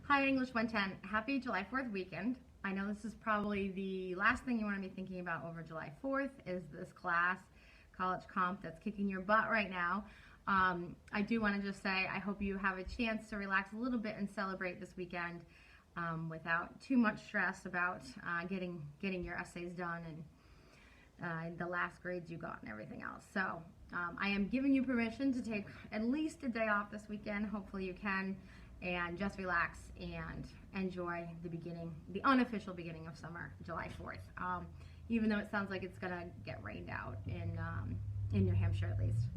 Hi, English 110. Happy July 4th weekend. I know this is probably the last thing you want to be thinking about over July 4th is this class, College Comp, that's kicking your butt right now. I do want to just say I hope you have a chance to relax a little bit and celebrate this weekend without too much stress about getting your essays done and the last grades you got and everything else. So I am giving you permission to take at least a day off this weekend. Hopefully you can. And just relax and enjoy the unofficial beginning of summer, July 4th. Even though it sounds like it's gonna get rained out in New Hampshire at least.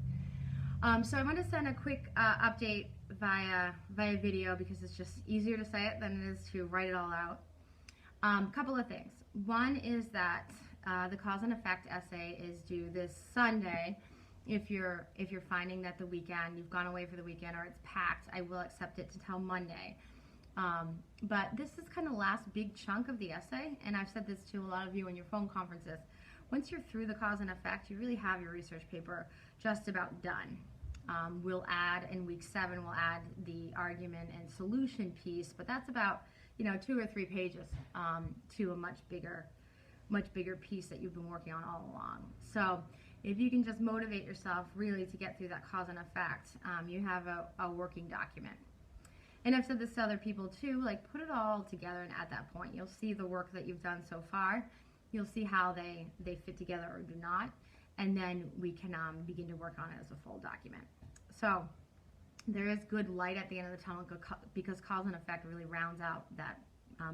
So I want to send a quick update via video because it's just easier to say it than it is to write it all out. Couple of things. One is that the cause and effect essay is due this Sunday. If you're finding that the weekend, you've gone away for the weekend or it's packed, I will accept it till Monday. But this is kind of the last big chunk of the essay, and I've said this to a lot of you in your phone conferences. Once you're through the cause and effect, you really have your research paper just about done. We'll add, in week 7, we'll add the argument and solution piece, but that's about 2 or 3 pages to a much bigger piece that you've been working on all along. So if you can just motivate yourself really to get through that cause and effect, you have a working document. And I've said this to other people too, like put it all together, and at that point you'll see the work that you've done so far. You'll see how they fit together or do not, and then we can begin to work on it as a full document. So there is good light at the end of the tunnel because cause and effect really rounds out that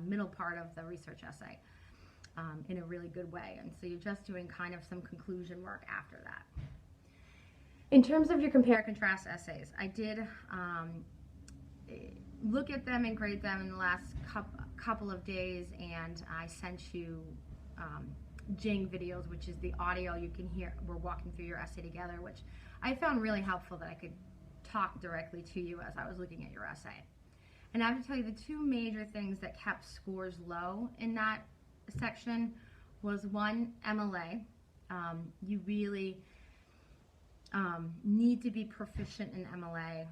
middle part of the research essay. In a really good way, and so you're just doing kind of some conclusion work after that. In terms of your compare and contrast essays, I did look at them and grade them in the last couple of days, and I sent you Jing videos, which is the audio you can hear. We're walking through your essay together, which I found really helpful that I could talk directly to you as I was looking at your essay. And I have to tell you the 2 major things that kept scores low in that section was, one, MLA. You really need to be proficient in MLA,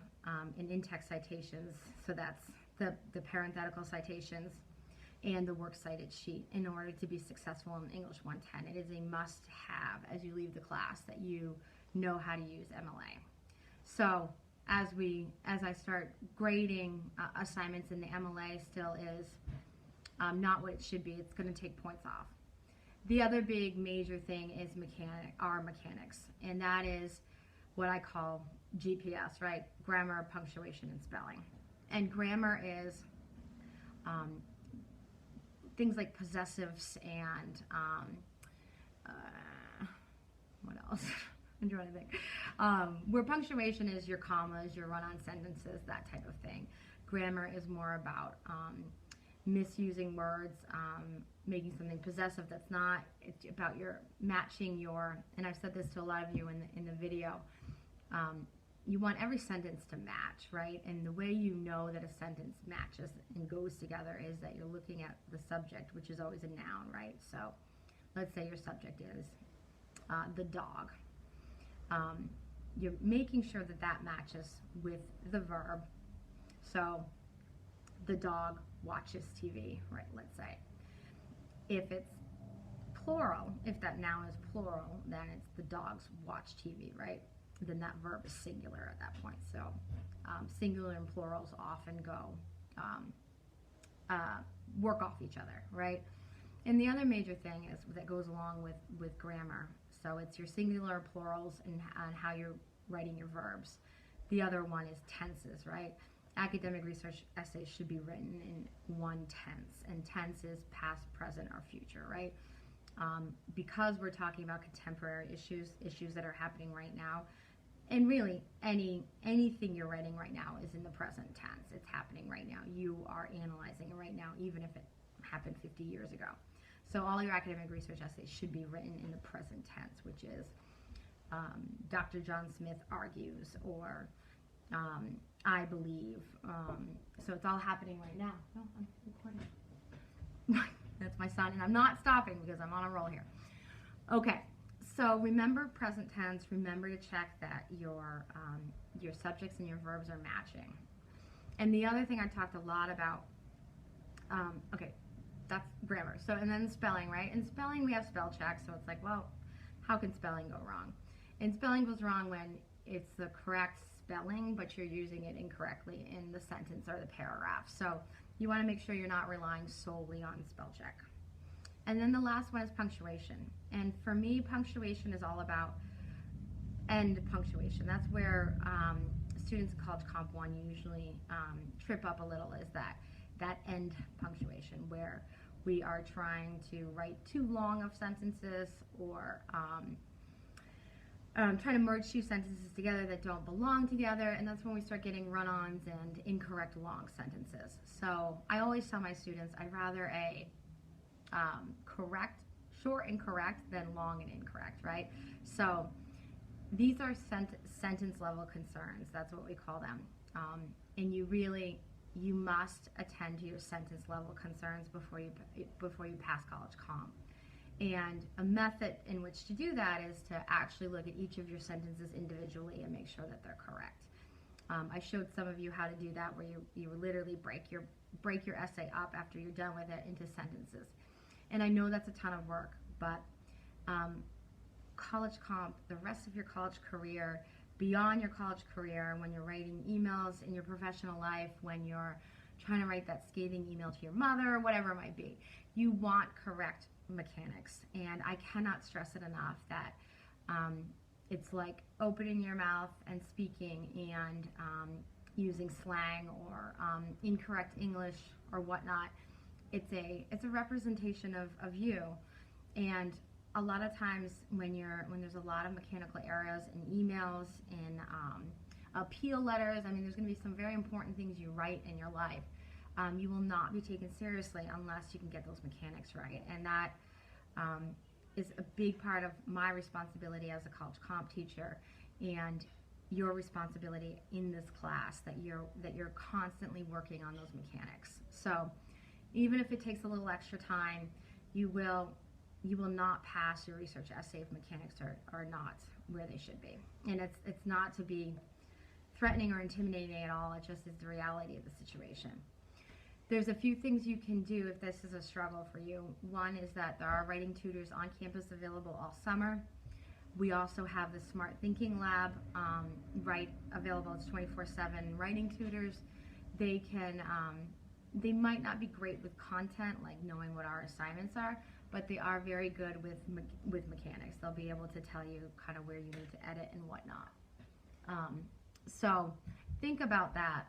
in in-text citations, so that's the parenthetical citations and the works cited sheet in order to be successful in English 110. It is a must-have as you leave the class that you know how to use MLA. So as I start grading assignments in the MLA still is not what it should be. It's going to take points off. The other big major thing is mechanics, and that is what I call GPS, right? Grammar, punctuation, and spelling. And grammar is things like possessives and what else? I'm trying to think. Where punctuation is your commas, your run-on sentences, that type of thing. Grammar is more about misusing words, making something possessive that's not. It's about your matching your, and I've said this to a lot of you in the video, you want every sentence to match, right? And the way you know that a sentence matches and goes together is that you're looking at the subject, which is always a noun, right? So let's say your subject is the dog. You're making sure that that matches with the verb. So the dog watches TV, right, let's say. If it's plural, if that noun is plural, then it's the dogs watch TV, right? Then that verb is singular at that point. So singular and plurals often go work off each other, right? And the other major thing is that goes along with grammar. So it's your singular plurals and how you're writing your verbs. The other one is tenses, right? Academic research essays should be written in 1 tense, and tense is past, present, or future, right? Because we're talking about contemporary issues that are happening right now, and really anything you're writing right now is in the present tense. It's happening right now. You are analyzing it right now, even if it happened 50 years ago. So all your academic research essays should be written in the present tense, which is Dr. John Smith argues, or I believe. So it's all happening right now. No, I'm recording. That's my son, and I'm not stopping because I'm on a roll here. Okay, so remember present tense. Remember to check that your subjects and your verbs are matching. And the other thing I talked a lot about Okay, that's grammar. So, and then spelling, right? In spelling, we have spell check. So it's like, well, how can spelling go wrong? And spelling goes wrong when it's the correct spelling, but you're using it incorrectly in the sentence or the paragraph. So you want to make sure you're not relying solely on spell check. And then the last one is punctuation. And for me, punctuation is all about end punctuation. That's where students in College Comp 1 usually trip up a little, is that end punctuation, where we are trying to write too long of sentences, or trying to merge two sentences together that don't belong together, and that's when we start getting run-ons and incorrect long sentences. So I always tell my students I'd rather a correct, short and correct than long and incorrect, right? So these are sentence level concerns. That's what we call them. And you must attend to your sentence level concerns before you pass College Comp. And a method in which to do that is to actually look at each of your sentences individually and make sure that they're correct. I showed some of you how to do that, where you literally break your essay up after you're done with it into sentences. And I know that's a ton of work, but College Comp, the rest of your college career, beyond your college career, when you're writing emails in your professional life, when you're trying to write that scathing email to your mother, whatever it might be, you want correct mechanics. And I cannot stress it enough that it's like opening your mouth and speaking and using slang or incorrect English or whatnot. It's a representation of you. And a lot of times when there's a lot of mechanical errors in emails, in appeal letters, I mean, there's going to be some very important things you write in your life. You will not be taken seriously unless you can get those mechanics right. And that is a big part of my responsibility as a College Comp teacher, and your responsibility in this class, that you're constantly working on those mechanics. So even if it takes a little extra time, you will not pass your research essay if mechanics are not where they should be. And it's not to be threatening or intimidating at all. It just is the reality of the situation. There's a few things you can do if this is a struggle for you. One is that there are writing tutors on campus available all summer. We also have the Smart Thinking Lab available. It's 24/7 writing tutors. They might not be great with content, like knowing what our assignments are, but they are very good with mechanics. They'll be able to tell you kind of where you need to edit and whatnot. So think about that.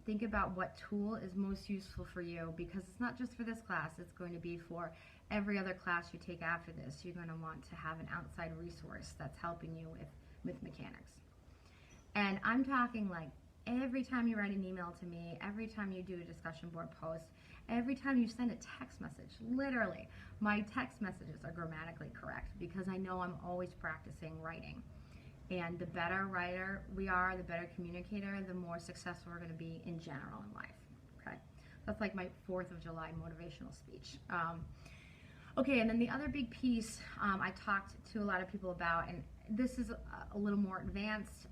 Think about what tool is most useful for you, because it's not just for this class. It's going to be for every other class you take after this. You're going to want to have an outside resource that's helping you with mechanics. And I'm talking like every time you write an email to me, every time you do a discussion board post, every time you send a text message, literally, my text messages are grammatically correct because I know I'm always practicing writing. And the better writer we are, the better communicator, the more successful we're going to be in general in life. Okay, that's like my 4th of July motivational speech. Okay, and then the other big piece I talked to a lot of people about, and this is a little more advanced,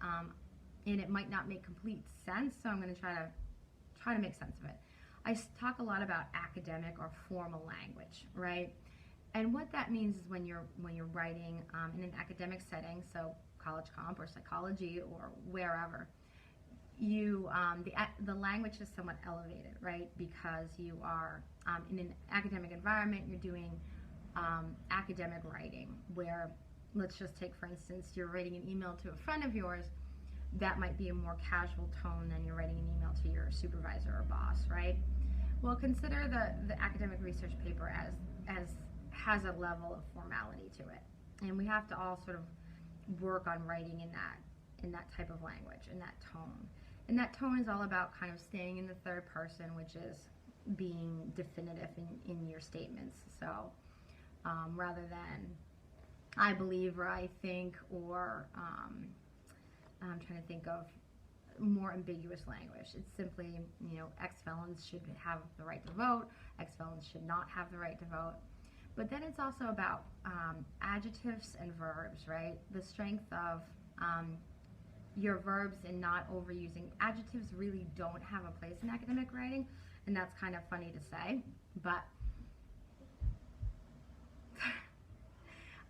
and it might not make complete sense, so I'm going to try to make sense of it. I talk a lot about academic or formal language, right? And what that means is when you're writing in an academic setting, so College Comp or psychology or wherever, the language is somewhat elevated, right? Because you are in an academic environment, you're doing academic writing, where, let's just take for instance, you're writing an email to a friend of yours. That might be a more casual tone than you're writing an email to your supervisor or boss, right? Well, consider the academic research paper as has a level of formality to it, and we have to all sort of work on writing in that type of language, in that tone. And that tone is all about kind of staying in the third person, which is being definitive in your statements. So rather than I believe or I think, or I'm trying to think of more ambiguous language. It's simply, ex-felons should have the right to vote, ex-felons should not have the right to vote. But then it's also about adjectives and verbs, right? The strength of your verbs and not overusing. Adjectives really don't have a place in academic writing, And that's kind of funny to say, but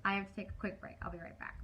I have to take a quick break. I'll be right back.